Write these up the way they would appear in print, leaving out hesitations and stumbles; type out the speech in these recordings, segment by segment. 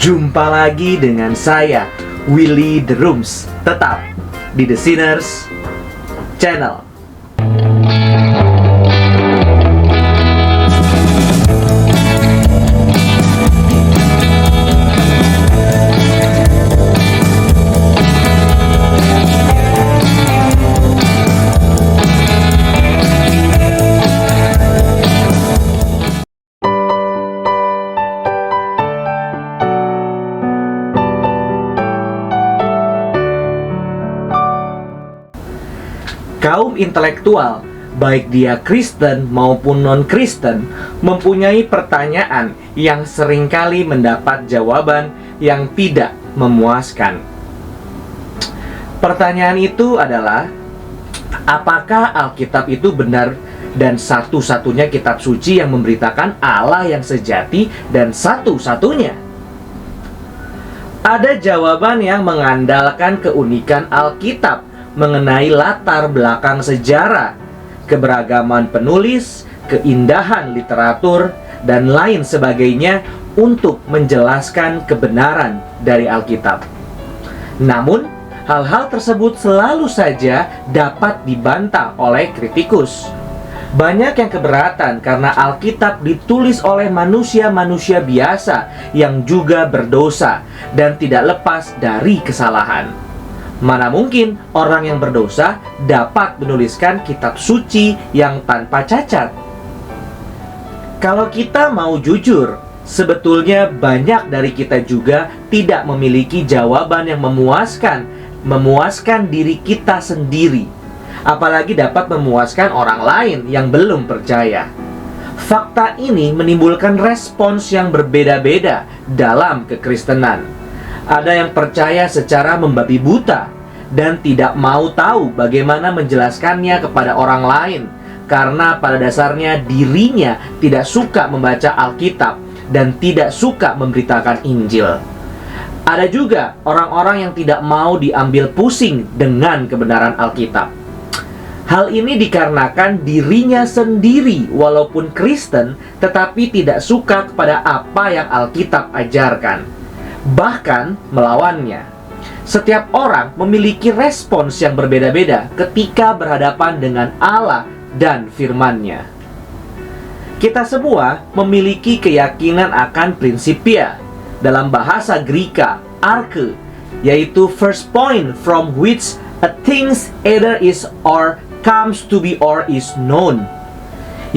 Jumpa lagi dengan saya, Willy The Rooms, tetap di The Sinners Channel. Kaum intelektual, baik dia Kristen maupun non-Kristen, mempunyai pertanyaan yang seringkali mendapat jawaban yang tidak memuaskan. Pertanyaan itu adalah, apakah Alkitab itu benar dan satu-satunya kitab suci yang memberitakan Allah yang sejati dan satu-satunya? Ada jawaban yang mengandalkan keunikan Alkitab mengenai latar belakang sejarah, keberagaman penulis, keindahan literatur, dan lain sebagainya untuk menjelaskan kebenaran dari Alkitab. Namun, hal-hal tersebut selalu saja dapat dibantah oleh kritikus. Banyak yang keberatan karena Alkitab ditulis oleh manusia-manusia biasa yang juga berdosa dan tidak lepas dari kesalahan. Mana mungkin orang yang berdosa dapat menuliskan kitab suci yang tanpa cacat? Kalau kita mau jujur, sebetulnya banyak dari kita juga tidak memiliki jawaban yang memuaskan diri kita sendiri, apalagi dapat memuaskan orang lain yang belum percaya. Fakta ini menimbulkan respons yang berbeda-beda dalam kekristenan. Ada yang percaya secara membabi buta dan tidak mau tahu bagaimana menjelaskannya kepada orang lain, karena pada dasarnya dirinya tidak suka membaca Alkitab dan tidak suka memberitakan Injil. Ada juga orang-orang yang tidak mau diambil pusing dengan kebenaran Alkitab. Hal ini dikarenakan dirinya sendiri walaupun Kristen tetapi tidak suka kepada apa yang Alkitab ajarkan, bahkan melawannya. Setiap orang memiliki respons yang berbeda-beda ketika berhadapan dengan Allah dan firman-Nya. Kita semua memiliki keyakinan akan prinsipia, dalam bahasa Greka, arke, yaitu first point from which a thing either is or comes to be or is known,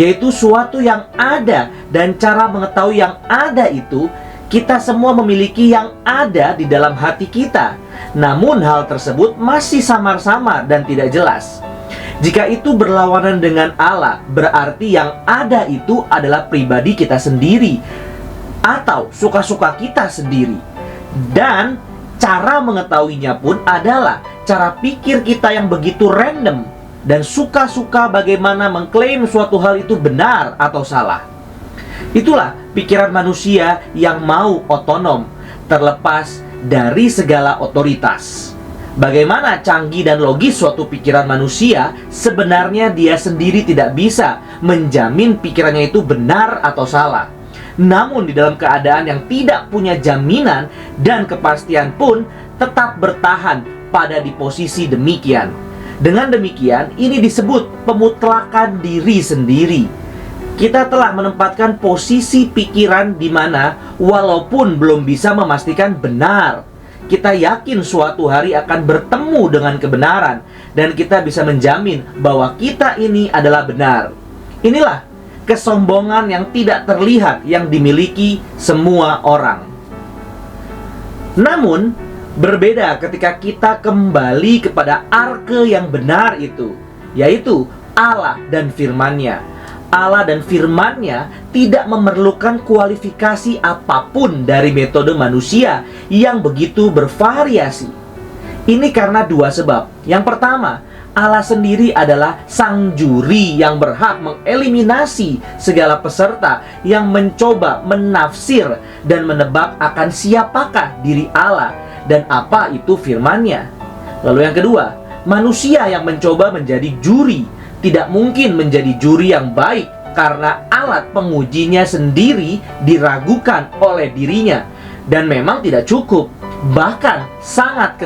yaitu suatu yang ada dan cara mengetahui yang ada itu. Kita semua memiliki yang ada di dalam hati kita, namun hal tersebut masih samar-samar dan tidak jelas. Jika itu berlawanan dengan Allah, berarti yang ada itu adalah pribadi kita sendiri atau suka-suka kita sendiri. Dan cara mengetahuinya pun adalah cara pikir kita yang begitu random dan suka-suka bagaimana mengklaim suatu hal itu benar atau salah. Itulah pikiran manusia yang mau otonom, terlepas dari segala otoritas. Bagaimana canggih dan logis suatu pikiran manusia, sebenarnya dia sendiri tidak bisa menjamin pikirannya itu benar atau salah. Namun di dalam keadaan yang tidak punya jaminan dan kepastian pun tetap bertahan pada di posisi demikian. Dengan demikian, ini disebut pemutlakan diri sendiri. Kita telah menempatkan posisi pikiran di mana walaupun belum bisa memastikan benar, kita yakin suatu hari akan bertemu dengan kebenaran dan kita bisa menjamin bahwa kita ini adalah benar. Inilah kesombongan yang tidak terlihat yang dimiliki semua orang. Namun, berbeda ketika kita kembali kepada arke yang benar itu, yaitu Allah dan firman-Nya. Allah dan firman-Nya tidak memerlukan kualifikasi apapun dari metode manusia yang begitu bervariasi. Ini karena dua sebab. Yang pertama, Allah sendiri adalah sang juri yang berhak mengeliminasi segala peserta yang mencoba menafsir dan menebak akan siapakah diri Allah dan apa itu firman-Nya. Lalu yang kedua, manusia yang mencoba menjadi juri tidak mungkin menjadi juri yang baik karena alat pengujinya sendiri diragukan oleh dirinya Dan memang tidak cukup, bahkan sangat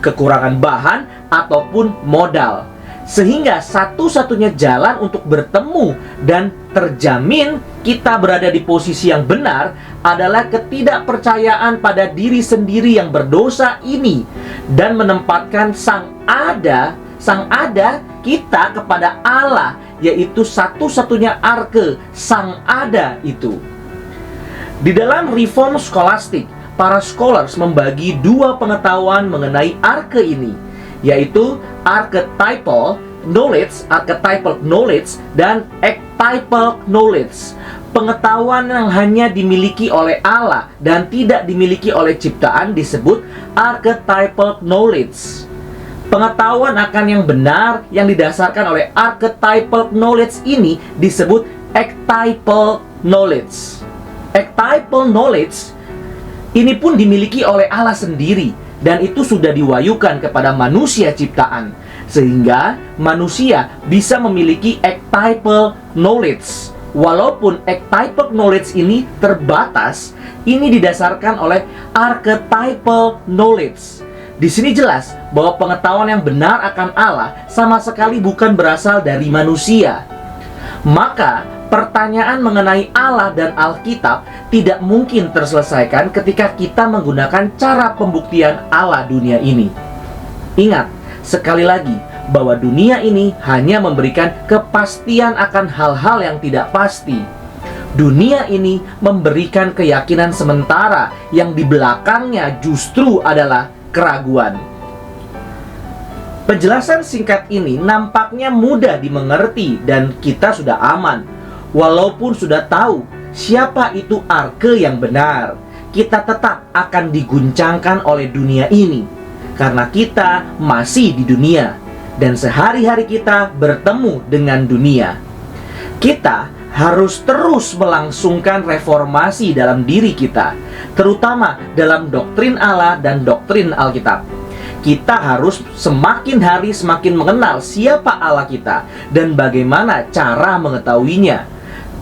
kekurangan bahan ataupun modal. Sehingga satu-satunya jalan untuk bertemu dan terjamin kita berada di posisi yang benar adalah ketidakpercayaan pada diri sendiri yang berdosa ini, dan menempatkan sang ada kita kepada Allah, yaitu satu-satunya arke sang ada itu. Di dalam reform scholastic, para scholars membagi dua pengetahuan mengenai arke ini, yaitu archetypal knowledge dan archetypal knowledge. Pengetahuan yang hanya dimiliki oleh Allah dan tidak dimiliki oleh ciptaan disebut archetypal knowledge. Pengetahuan akan yang benar yang didasarkan oleh archetypal knowledge ini disebut archetypal knowledge. Archetypal knowledge ini pun dimiliki oleh Allah sendiri, dan itu sudah diwahyukan kepada manusia ciptaan, sehingga manusia bisa memiliki archetypal knowledge. Walaupun archetypal knowledge ini terbatas, ini didasarkan oleh archetypal knowledge. Di sini jelas bahwa pengetahuan yang benar akan Allah sama sekali bukan berasal dari manusia. Maka pertanyaan mengenai Allah dan Alkitab tidak mungkin terselesaikan ketika kita menggunakan cara pembuktian Allah dunia ini. Ingat, sekali lagi, bahwa dunia ini hanya memberikan kepastian akan hal-hal yang tidak pasti. Dunia ini memberikan keyakinan sementara yang di belakangnya justru adalah keraguan. Penjelasan singkat ini nampaknya mudah dimengerti dan kita sudah aman. Walaupun sudah tahu siapa itu arke yang benar, kita tetap akan diguncangkan oleh dunia ini, karena kita masih di dunia dan sehari-hari kita bertemu dengan dunia. Kita harus terus melangsungkan reformasi dalam diri kita, terutama dalam doktrin Allah dan doktrin Alkitab. Kita harus semakin hari semakin mengenal siapa Allah kita dan bagaimana cara mengetahuinya.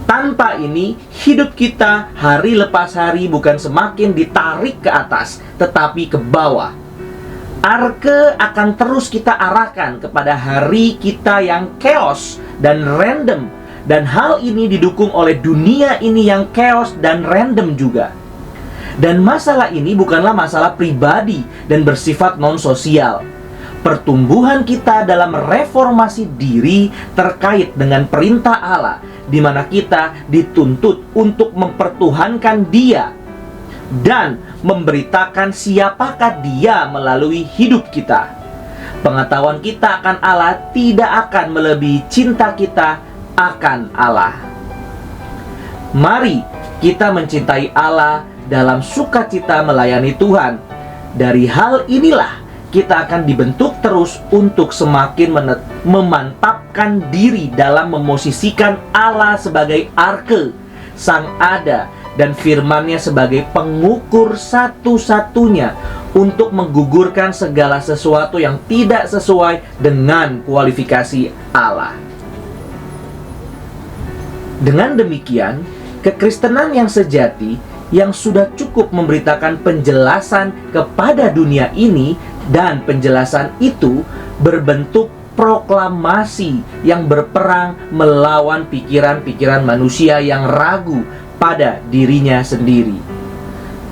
Tanpa ini, hidup kita hari lepas hari bukan semakin ditarik ke atas, tetapi ke bawah. Arke akan terus kita arahkan kepada hari kita yang chaos dan random, dan hal ini didukung oleh dunia ini yang chaos dan random juga. Dan masalah ini bukanlah masalah pribadi dan bersifat non-sosial. Pertumbuhan kita dalam reformasi diri terkait dengan perintah Allah, di mana kita dituntut untuk mempertuhankan Dia dan memberitakan siapakah Dia melalui hidup kita. Pengetahuan kita akan Allah tidak akan melebihi cinta kita akan Allah. Mari kita mencintai Allah dalam sukacita melayani Tuhan. Dari hal inilah kita akan dibentuk terus untuk semakin memantapkan diri dalam memosisikan Allah sebagai arke, sang ada, dan firman-Nya sebagai pengukur satu-satunya untuk menggugurkan segala sesuatu yang tidak sesuai dengan kualifikasi Allah. Dengan demikian, kekristenan yang sejati yang sudah cukup memberitakan penjelasan kepada dunia ini, dan penjelasan itu berbentuk proklamasi yang berperang melawan pikiran-pikiran manusia yang ragu pada dirinya sendiri.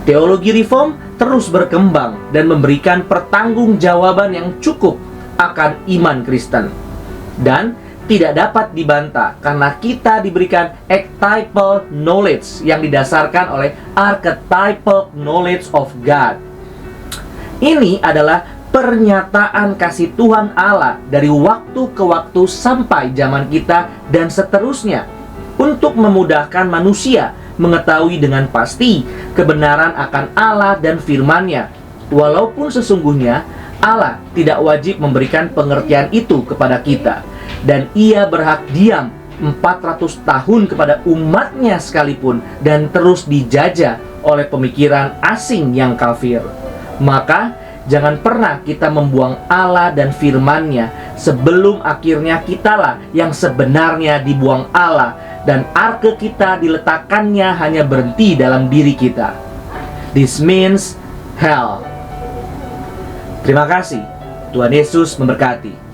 Teologi reform terus berkembang dan memberikan pertanggungjawaban yang cukup akan iman Kristen, dan tidak dapat dibantah karena kita diberikan archetypal knowledge yang didasarkan oleh archetypal knowledge of God. Ini adalah pernyataan kasih Tuhan Allah dari waktu ke waktu sampai zaman kita dan seterusnya, untuk memudahkan manusia mengetahui dengan pasti kebenaran akan Allah dan firman-Nya, walaupun sesungguhnya Allah tidak wajib memberikan pengertian itu kepada kita, dan Ia berhak diam 400 tahun kepada umat-Nya sekalipun dan terus dijajah oleh pemikiran asing yang kafir. Maka jangan pernah kita membuang Allah dan firman-Nya sebelum akhirnya kitalah yang sebenarnya dibuang Allah dan arke kita diletakkannya hanya berhenti dalam diri kita. This means hell. Terima kasih. Tuhan Yesus memberkati.